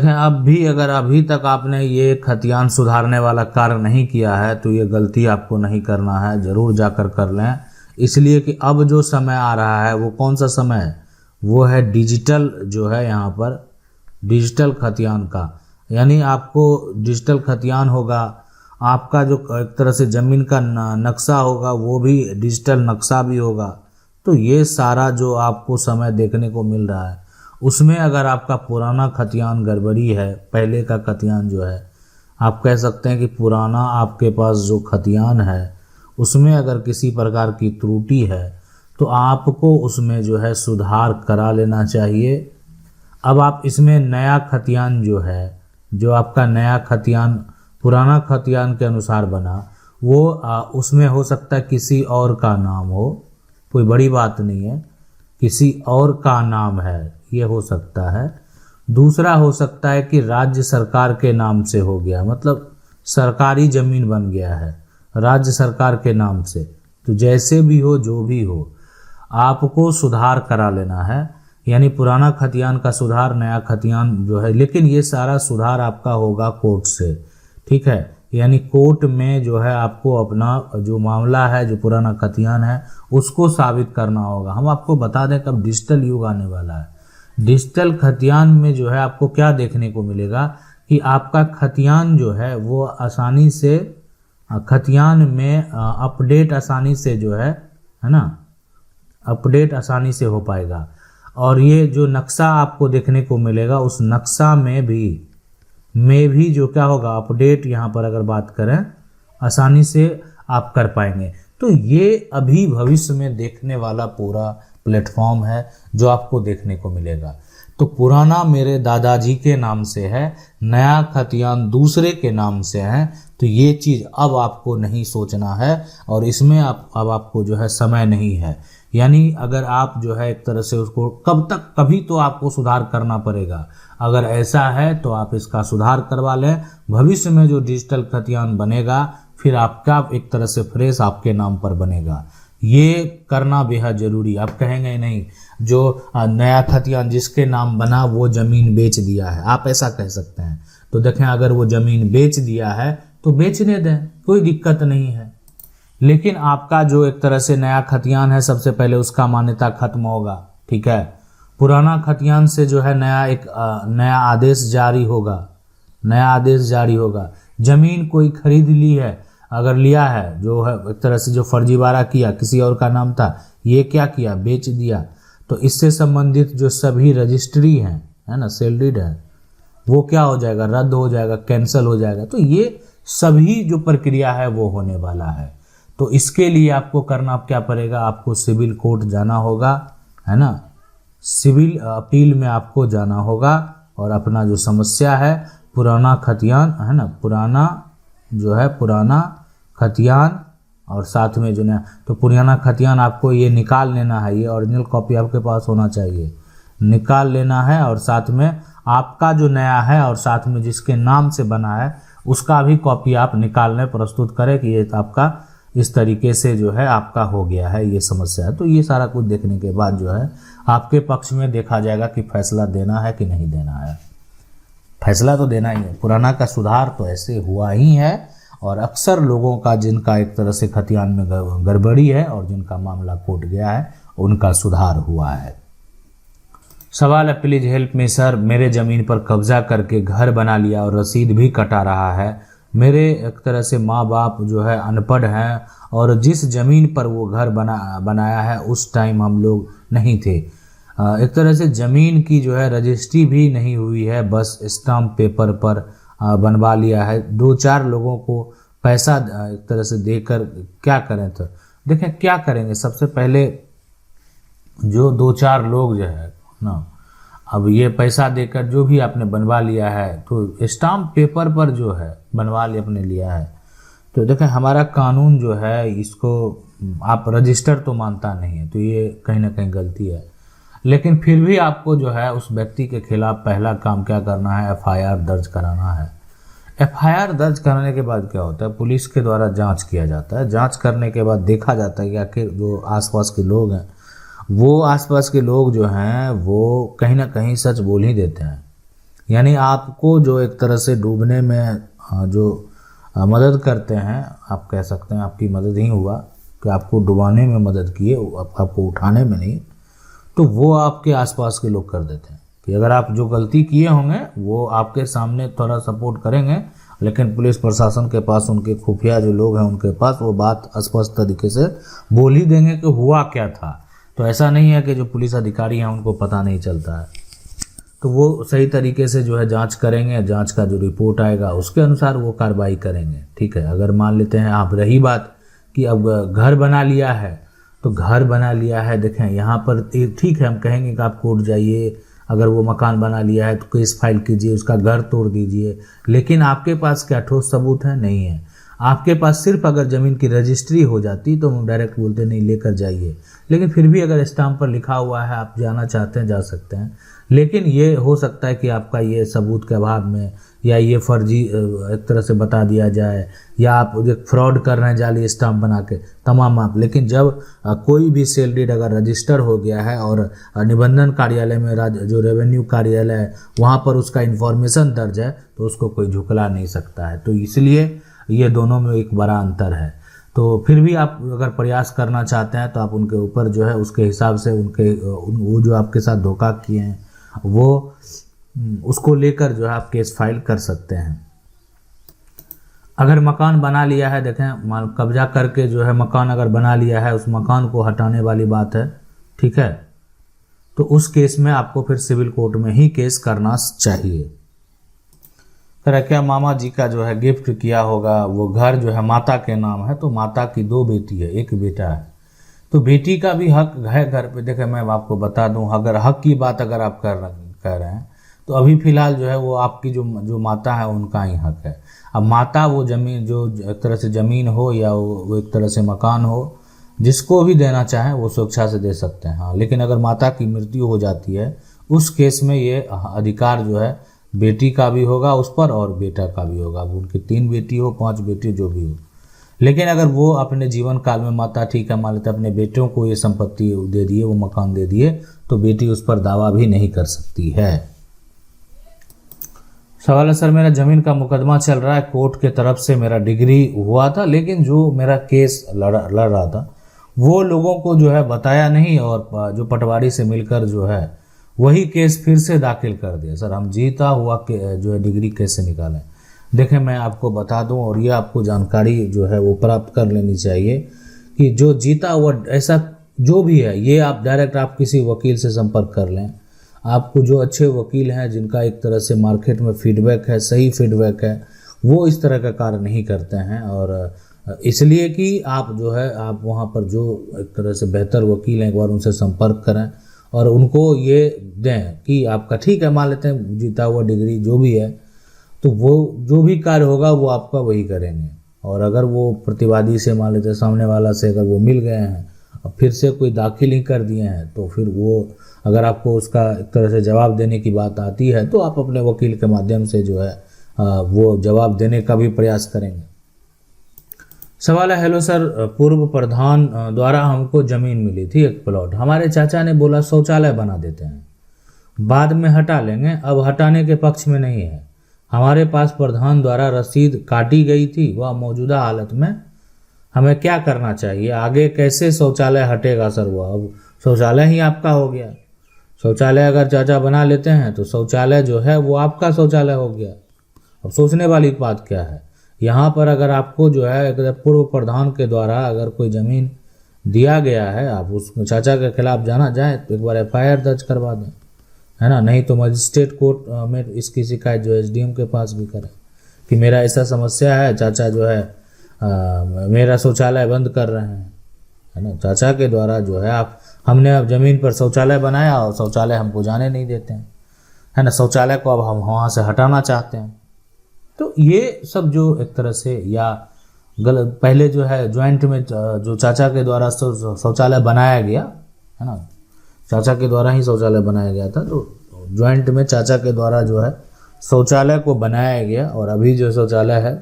देखें, अब भी अगर अभी तक आपने ये खतियान सुधारने वाला कार्य नहीं किया है तो ये गलती आपको नहीं करना है, ज़रूर जाकर कर लें। इसलिए कि अब जो समय आ रहा है वो कौन सा समय है, वो है डिजिटल, जो है यहाँ पर डिजिटल खतियान का। यानी आपको डिजिटल खतियान होगा, आपका जो एक तरह से ज़मीन का नक्शा होगा वो भी डिजिटल नक्शा भी होगा। तो ये सारा जो आपको समय देखने को मिल रहा है उसमें अगर आपका पुराना खतियान गड़बड़ी है, पहले का खतियान जो है, आप कह सकते हैं कि पुराना आपके पास जो खतियान है उसमें अगर किसी प्रकार की त्रुटि है तो आपको उसमें जो है सुधार करा लेना चाहिए। अब आप इसमें नया खतियान जो है, जो आपका नया खतियान पुराना खतियान के अनुसार बना, वो उसमें हो सकता है किसी और का नाम हो, कोई बड़ी बात नहीं है, किसी और का नाम है, ये हो सकता है। दूसरा हो सकता है कि राज्य सरकार के नाम से हो गया, मतलब सरकारी ज़मीन बन गया है राज्य सरकार के नाम से। तो जैसे भी हो, जो भी हो, आपको सुधार करा लेना है। यानी पुराना खतियान का सुधार, नया खतियान जो है, लेकिन ये सारा सुधार आपका होगा कोर्ट से, ठीक है। यानी कोर्ट में जो है आपको अपना जो मामला है, जो पुराना खतियान है, उसको साबित करना होगा। हम आपको बता दें कब डिजिटल युग आने वाला है। डिजिटल खतियान में जो है आपको क्या देखने को मिलेगा कि आपका खतियान जो है वो आसानी से, खतियान में अपडेट आसानी से जो है ना, अपडेट आसानी से हो पाएगा। और ये जो नक्शा आपको देखने को मिलेगा, उस नक्शा में भी जो क्या होगा, अपडेट यहाँ पर अगर बात करें, आसानी से आप कर पाएंगे। तो ये अभी भविष्य में देखने वाला पूरा प्लेटफॉर्म है जो आपको देखने को मिलेगा। तो पुराना मेरे दादाजी के नाम से है, नया खतियान दूसरे के नाम से है। तो ये चीज़ अब आपको नहीं सोचना है और इसमें अब आपको जो है समय नहीं है। यानी अगर आप जो है एक तरह से उसको कभी तो आपको सुधार करना पड़ेगा। अगर ऐसा है तो आप इसका सुधार करवा लें। भविष्य में जो डिजिटल खतियान बनेगा फिर आपका एक तरह से फ्रेश आपके नाम पर बनेगा। ये करना बेहद जरूरी। आप कहेंगे नहीं, जो नया खतियान जिसके नाम बना वो ज़मीन बेच दिया है, आप ऐसा कह सकते हैं। तो देखें, अगर वो ज़मीन बेच दिया है तो बेचने दें, कोई दिक्कत नहीं है। लेकिन आपका जो एक तरह से नया खतियान है, सबसे पहले उसका मान्यता खत्म होगा, ठीक है। पुराना खतियान से जो है नया आदेश जारी होगा। ज़मीन कोई खरीद ली है, अगर लिया है, जो है एक तरह से जो फर्जीवाड़ा किया, किसी और का नाम था, ये क्या किया, बेच दिया, तो इससे संबंधित जो सभी रजिस्ट्री हैं, है ना, सेल्डीड है, वो क्या हो जाएगा, रद्द हो जाएगा, कैंसिल हो जाएगा। तो ये सभी जो प्रक्रिया है वो होने वाला है। तो इसके लिए आपको करना क्या पड़ेगा, आपको सिविल कोर्ट जाना होगा, है ना, सिविल अपील में आपको जाना होगा और अपना जो समस्या है, पुराना खतियान है ना, पुराना खतियान और साथ में जो नया, तो पुराना खतियान आपको ये निकाल लेना है, ये ओरिजिनल कॉपी आपके पास होना चाहिए, निकाल लेना है। और साथ में आपका जो नया है और साथ में जिसके नाम से बना है उसका भी कॉपी आप निकालने प्रस्तुत करें कि ये आपका इस तरीके से जो है आपका हो गया है, ये समस्या है। तो ये सारा कुछ देखने के बाद जो है आपके पक्ष में देखा जाएगा कि फैसला देना है कि नहीं देना है। फैसला तो देना ही है। पुराना का सुधार तो ऐसे हुआ ही है और अक्सर लोगों का जिनका एक तरह से खतियान में गड़बड़ी है और जिनका मामला कोर्ट गया है उनका सुधार हुआ है। सवाल है, प्लीज हेल्प मी सर, मेरे ज़मीन पर कब्जा करके घर बना लिया और रसीद भी कटा रहा है। मेरे एक तरह से माँ बाप जो है अनपढ़ हैं और जिस ज़मीन पर वो घर बनाया है उस टाइम हम लोग नहीं थे। एक तरह से ज़मीन की जो है रजिस्ट्री भी नहीं हुई है, बस स्टाम्प पेपर पर बनवा लिया है। 2-4 लोगों को पैसा एक तरह से देकर क्या करें। तो देखें क्या करेंगे, सबसे पहले जो 2-4 लोग जो है ना, अब ये पैसा देकर जो भी आपने बनवा लिया है तो स्टाम्प पेपर पर जो है बनवा लिया है। तो देखें हमारा कानून जो है इसको आप रजिस्टर तो मानता नहीं है, तो ये कहीं ना कहीं गलती है। लेकिन फिर भी आपको जो है उस व्यक्ति के खिलाफ पहला काम क्या करना है, एफआईआर दर्ज कराना है। एफआईआर दर्ज कराने के बाद क्या होता है, पुलिस के द्वारा जांच किया जाता है। जांच करने के बाद देखा जाता है कि आखिर जो आसपास के लोग हैं, वो आसपास के लोग जो हैं वो कहीं ना कहीं सच बोल ही देते हैं। यानी आपको जो एक तरह से डूबने में जो मदद करते हैं, आप कह सकते हैं आपकी मदद ही हुआ कि आपको डुबाने में मदद किए, आपको उठाने में नहीं, तो वो आपके आसपास के लोग कर देते हैं कि अगर आप जो गलती किए होंगे वो आपके सामने थोड़ा सपोर्ट करेंगे, लेकिन पुलिस प्रशासन के पास, उनके खुफिया जो लोग हैं उनके पास वो बात स्पष्ट तरीके से बोल ही देंगे कि हुआ क्या था। तो ऐसा नहीं है कि जो पुलिस अधिकारी हैं उनको पता नहीं चलता है, तो वो सही तरीके से जो है जांच करेंगे, जांच का जो रिपोर्ट आएगा उसके अनुसार वो कार्रवाई करेंगे। ठीक है, अगर मान लेते हैं आप, रही बात कि अब घर बना लिया है, तो घर बना लिया है, देखें यहाँ पर ठीक है, हम कहेंगे कि आप कोर्ट जाइए, अगर वो मकान बना लिया है तो केस फाइल कीजिए, उसका घर तोड़ दीजिए, लेकिन आपके पास क्या ठोस सबूत है? नहीं है। आपके पास सिर्फ अगर ज़मीन की रजिस्ट्री हो जाती तो हम डायरेक्ट बोलते नहीं लेकर जाइए, लेकिन फिर भी अगर स्टाम्प पर लिखा हुआ है, आप जाना चाहते हैं जा सकते हैं, लेकिन ये हो सकता है कि आपका ये सबूत के अभाव में, या ये फर्जी एक तरह से बता दिया जाए, या आप फ्रॉड कर रहे हैं जाली स्टाम्प बना के, तमाम आप। लेकिन जब कोई भी सेल डीड अगर रजिस्टर हो गया है और निबंधन कार्यालय में जो रेवेन्यू कार्यालय है वहाँ पर उसका इन्फॉर्मेशन दर्ज है, तो उसको कोई झुकला नहीं सकता है। तो इसलिए ये दोनों में एक बड़ा अंतर है। तो फिर भी आप अगर प्रयास करना चाहते हैं तो आप उनके ऊपर जो है उसके हिसाब से वो जो आपके साथ धोखा किए हैं वो उसको लेकर जो है आप केस फाइल कर सकते हैं। अगर मकान बना लिया है, देखें कब्जा करके जो है मकान अगर बना लिया है, उस मकान को हटाने वाली बात है, ठीक है, तो उस केस में आपको फिर सिविल कोर्ट में ही केस करना चाहिए। फिर क्या मामा जी का जो है गिफ्ट किया होगा, वो घर जो है माता के नाम है, तो माता की 2 बेटी है, 1 बेटा है, तो बेटी का भी हक है घर पे। देखें मैं आपको बता दूं, अगर हक की बात अगर आप कर रहे हैं तो अभी फिलहाल जो है वो आपकी जो माता है उनका ही हक है। अब माता वो ज़मीन जो एक तरह से ज़मीन हो या वो एक तरह से मकान हो, जिसको भी देना चाहें वो स्वेच्छा से दे सकते हैं। हाँ, लेकिन अगर माता की मृत्यु हो जाती है उस केस में ये अधिकार जो है बेटी का भी होगा उस पर और बेटा का भी होगा। अब उनकी 3 बेटी हो 5 बेटी जो भी हो, लेकिन अगर वो अपने जीवन काल में माता, ठीक है मान लेते अपने बेटों को ये संपत्ति दे दिए, वो मकान दे दिए, तो बेटी उस पर दावा भी नहीं कर सकती है। सवाल है सर मेरा ज़मीन का मुकदमा चल रहा है, कोर्ट के तरफ से मेरा डिग्री हुआ था, लेकिन जो मेरा केस लड़ रहा था वो लोगों को जो है बताया नहीं, और जो पटवारी से मिलकर जो है वही केस फिर से दाखिल कर दिया। सर हम जीता हुआ जो है डिग्री कैसे निकालें? देखें मैं आपको बता दूं, और ये आपको जानकारी जो है वो प्राप्त कर लेनी चाहिए कि जो जीता हुआ ऐसा जो भी है, ये आप डायरेक्ट आप किसी वकील से संपर्क कर लें। आपको जो अच्छे वकील हैं जिनका एक तरह से मार्केट में फीडबैक है, सही फीडबैक है, वो इस तरह का कार्य नहीं करते हैं। और इसलिए कि आप जो है आप वहाँ पर जो एक तरह से बेहतर वकील हैं एक बार उनसे संपर्क करें और उनको ये दें कि आपका ठीक है, मान लेते हैं जीता हुआ डिग्री जो भी है, तो वो जो भी कार्य होगा वो आपका वही करेंगे। और अगर वो प्रतिवादी से मान लेते हैं सामने वाला से अगर वो मिल गए हैं और फिर से कोई दाखिल ही कर दिए हैं, तो फिर वो अगर आपको उसका एक तरह से जवाब देने की बात आती है तो आप अपने वकील के माध्यम से जो है वो जवाब देने का भी प्रयास करेंगे। सवाल है, हेलो सर, पूर्व प्रधान द्वारा हमको ज़मीन मिली थी एक प्लॉट, हमारे चाचा ने बोला शौचालय बना देते हैं, बाद में हटा लेंगे, अब हटाने के पक्ष में नहीं है। हमारे पास प्रधान द्वारा रसीद काटी गई थी, वह मौजूदा हालत में, हमें क्या करना चाहिए? आगे कैसे शौचालय हटेगा सर? वह अब शौचालय ही आपका हो गया। शौचालय अगर चाचा बना लेते हैं तो शौचालय जो है वो आपका शौचालय हो गया। अब सोचने वाली बात क्या है यहाँ पर, अगर आपको जो है अगर पूर्व प्रधान के द्वारा अगर कोई ज़मीन दिया गया है, आप उस चाचा के खिलाफ जाना जाए तो एक बार FIR दर्ज करवा दें, है ना, नहीं तो मजिस्ट्रेट कोर्ट में इसकी शिकायत जो है SDM के पास भी करें कि मेरा ऐसा समस्या है, चाचा जो है मेरा शौचालय बंद कर रहे हैं, है ना। चाचा के द्वारा जो है हमने अब ज़मीन पर शौचालय बनाया और शौचालय हमको जाने नहीं देते हैं, है ना, शौचालय को अब हम वहाँ से हटाना चाहते हैं। तो ये सब जो एक तरह से या गलत, पहले जो है ज्वाइंट में जो चाचा के द्वारा शौचालय बनाया गया, है ना, चाचा के द्वारा ही शौचालय बनाया गया था, तो ज्वाइंट में चाचा के द्वारा जो है शौचालय को बनाया गया और अभी जो शौचालय है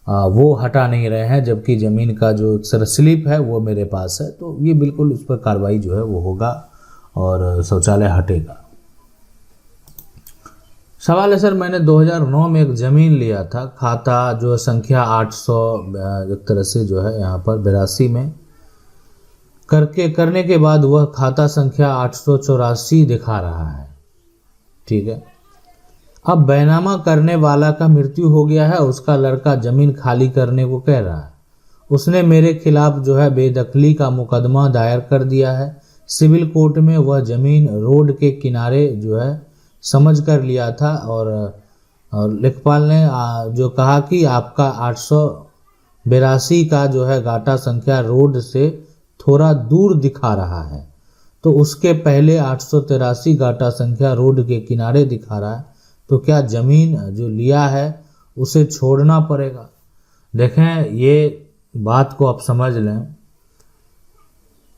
वो हटा नहीं रहे हैं, जबकि ज़मीन का जो स्लिप है वो मेरे पास है। तो ये बिल्कुल उस पर कार्रवाई जो है वो होगा और शौचालय हटेगा। सवाल है सर, मैंने 2009 में एक ज़मीन लिया था, खाता जो संख्या 800 एक तरह से जो है यहाँ पर 82 में करने के बाद वह खाता संख्या 884 दिखा रहा है। ठीक है, अब बैनामा करने वाला का मृत्यु हो गया है, उसका लड़का ज़मीन खाली करने को कह रहा है। उसने मेरे खिलाफ जो है बेदखली का मुकदमा दायर कर दिया है। सिविल कोर्ट में वह ज़मीन रोड के किनारे जो है समझ कर लिया था, और लेखपाल ने जो कहा कि आपका 882 का जो है गाटा संख्या रोड से थोड़ा दूर दिखा रहा है, तो उसके पहले 883 गाटा संख्या रोड के किनारे दिखा रहा है, तो क्या ज़मीन जो लिया है उसे छोड़ना पड़ेगा। देखें, ये बात को आप समझ लें,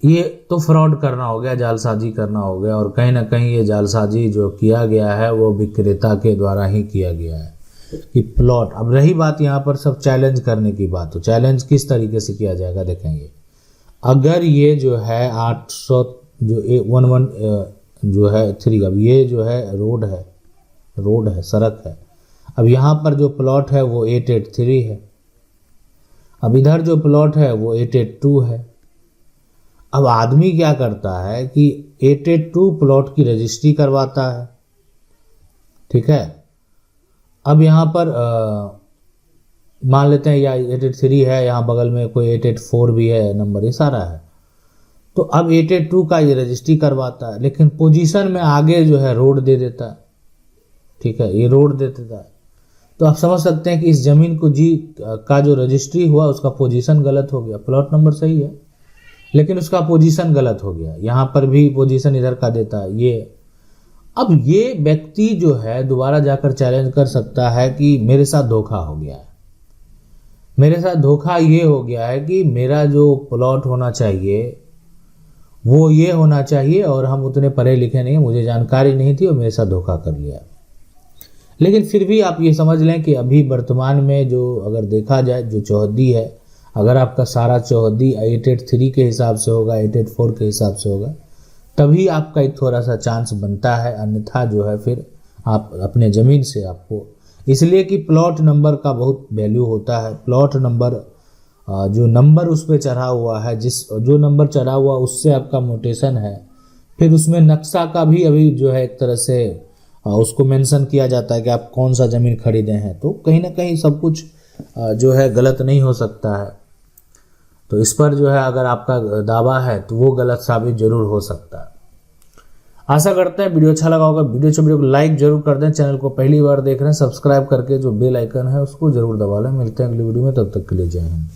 ये तो फ्रॉड करना हो गया, जालसाजी करना हो गया, और कहीं ना कहीं ये जालसाजी जो किया गया है वो विक्रेता के द्वारा ही किया गया है कि प्लॉट। अब रही बात यहाँ पर सब चैलेंज करने की बात, तो चैलेंज किस तरीके से किया जाएगा देखेंगे। अगर ये जो है 800 जो 11 जो है 3, अब ये जो है रोड है, सड़क है। अब यहाँ पर जो प्लॉट है वो 883 है, अब इधर जो प्लॉट है वो 882 है। अब आदमी क्या करता है कि 882 प्लॉट की रजिस्ट्री करवाता है। ठीक है, अब यहाँ पर मान लेते हैं या 883 है, यहाँ बगल में कोई 884 भी है नंबर, ये सारा है, तो अब 882 का ये रजिस्ट्री करवाता है, लेकिन पोजीशन में आगे जो है रोड दे देता है। ठीक है, ये रोड दे देता है, तो आप समझ सकते हैं कि इस ज़मीन को का जो रजिस्ट्री हुआ उसका पोजीशन गलत हो गया। प्लॉट नंबर सही है लेकिन उसका पोजीशन गलत हो गया, यहाँ पर भी पोजीशन इधर का देता है ये। अब ये व्यक्ति जो है दोबारा जाकर चैलेंज कर सकता है कि मेरे साथ धोखा हो गया है, मेरे साथ धोखा ये हो गया है कि मेरा जो प्लॉट होना चाहिए वो ये होना चाहिए, और हम उतने पढ़े लिखे नहीं, मुझे जानकारी नहीं थी और मेरे साथ धोखा कर लिया। लेकिन फिर भी आप ये समझ लें कि अभी वर्तमान में जो अगर देखा जाए जो चौहद्दी है, अगर आपका सारा चौहद्दी 883 के हिसाब से होगा, 884 के हिसाब से होगा, तभी आपका एक थोड़ा सा चांस बनता है, अन्यथा जो है फिर आप अपने ज़मीन से आपको, इसलिए कि प्लॉट नंबर का बहुत वैल्यू होता है। प्लॉट नंबर जो नंबर उस पर चढ़ा हुआ है, जो नंबर चढ़ा हुआ उससे आपका मोटेशन है, फिर उसमें नक्शा का भी अभी जो है एक तरह से उसको मेंशन किया जाता है कि आप कौन सा ज़मीन खरीदे हैं, तो कहीं ना कहीं सब कुछ जो है गलत नहीं हो सकता है। तो इस पर जो है अगर आपका दावा है तो वो गलत साबित जरूर हो सकता है। आशा करते हैं वीडियो अच्छा लगा होगा। वीडियो को लाइक जरूर कर दें। चैनल को पहली बार देख रहे हैं सब्सक्राइब करके जो बेल आइकन है उसको जरूर दबा लें। मिलते हैं अगली वीडियो में, तब तक के लिए जय हिंद।